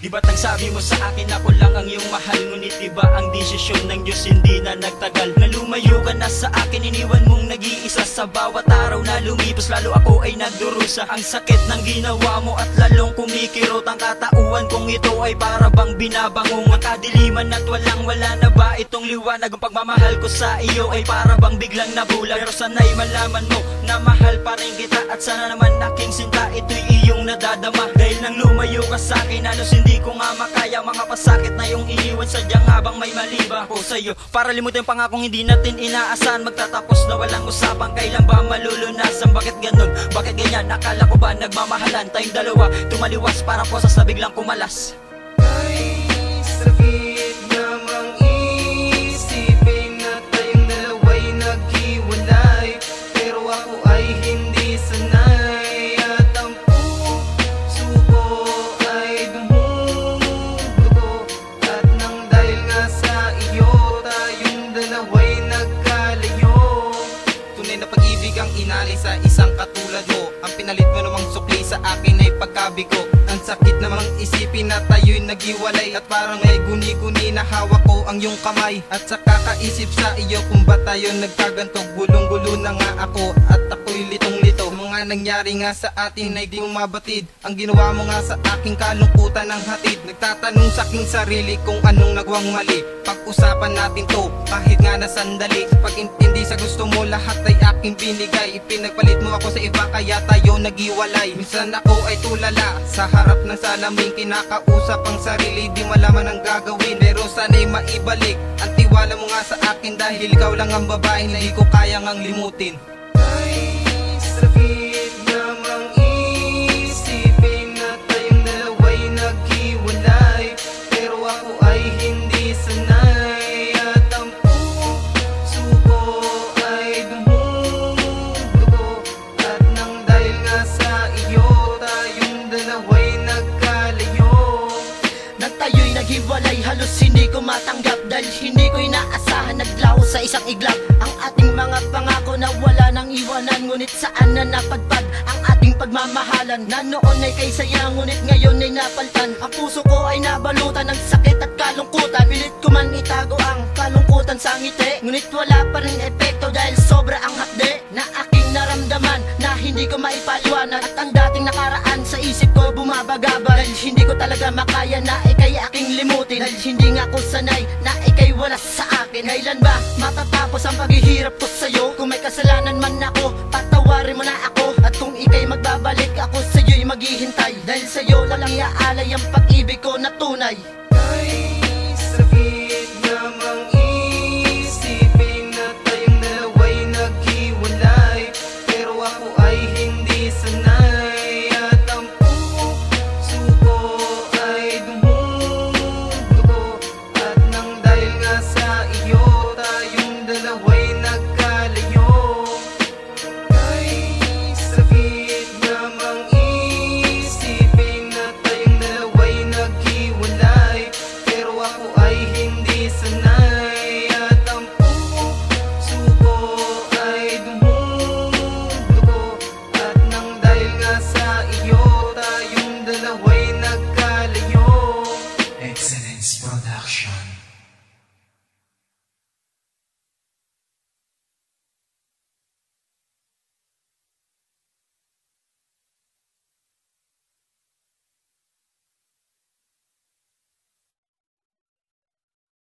Di ba't ang sabi mo sa akin ako lang ang iyong mahal? Ngunit diba ang desisyon ng Diyos hindi na nagtagal? Na lumayo ka na sa akin, iniwan mong nag-iisa. Sa bawat araw na lumipas, lalo ako ay nagdurusa. Ang sakit ng ginawa mo at lalong kumikirot. Ang katauhan kong ito ay para bang binabangong. Ang kadiliman at wala na ba itong liwanag? Ang pagmamahal ko sa iyo ay para bang biglang nabulag. Pero sana'y malaman mo na mahal pa rin kita. At sana naman aking sinta, ito'y iyong nadadama. Dahil nang lumayo ka sa akin, halos hindi ko nga makaya. Mga pasakit na iyong iniwan, sadyang habang may mali ba ako sa'yo? Para limutin yung pangakong hindi natin inaasahan. Magtatapos na walang usapan, kailan ba malulunasan? Bakit ganun? Bakit ganyan? Akala ko ba nagmamahalan tayong dalawa? Tumaliwas para po sa biglang kumalas. Ay, sakit namang isipin na tayong dalawa'y naghiwalay. Pero ako ay hindi sanay. At ang puso ko ay dumudugo. At nang dahil nga sa iyo, tayong dalawa'y nagkalayo. Tunay na pag-ibig ang inali sa isang katulad mo. Ang pinalit mo namang sukli sa akin ay pagkabigo. Ang sakit namang isipin na tayo'y naghiwalay. At parang may guni-guni na hawak ko ang iyong kamay. At sa kakaisip sa iyo kung ba tayo nagkagantog. Gulong-gulo na nga ako at ako'y litong-lito. Mga nangyari nga sa atin ay di mo mabatid. Ang ginawa mo nga sa aking kalungkutan ng hatid. Nagtatanong sa aking sarili kung anong nagwang mali. Pag-usapan natin to kahit nga na sandali. Pag-intindi sa gusto mo lahat ay aking binigay. Ipinagpalit mo ako sa iba kaya tayo naghiwalay. Minsan ako ay tulala sa harap ng salamin. Kinakausap ang sarili, di malaman ang gagawin. Pero sana'y maibalik ang tiwala mo nga sa akin. Dahil ikaw lang ang babae na di ko kayang ang limutin. Ay, sakit namang isipin na tayong dalawa'y naghiwalay. Pero ako ay hindi sanay. At ang puso ko ay dumudugo. At nang dahil nga sa iyo, tayong dalawa'y nagkalayo. Nang tayo'y naghiwalay, halos hindi ko matanggap. Dahil hindi ko inaasahan, naglaho sa isang iglap. Ang ating mga pangako na wala nang iwanan. Ngunit saan na napadpad ang ating pagmamahalan? Na noon ay kay saya, ngunit ngayon ay napaltan. Ang puso ko ay nabalutan ng sakit at kalungkutan. Pilit ko man itago ang kalungkutan sa ngiti. Ngunit wala pa rin epekto dahil sobra ang hakde na aking naramdaman na hindi ko maipaliwanag. At ang dating nakaraan sa isip ko bumabagabag. Dahil hindi ko talaga makaya na ikay aking limutin. Dahil hindi nga ako sanay na ikay wala sa akin. Kailan ba matatapos ang paghihirap ko sa'yo? Kung may kasalanan man ako, patawarin mo na ako. At kung ikay magbabalik, ako sa'yo'y maghihintay. Dahil sa'yo walang iaalay ang pag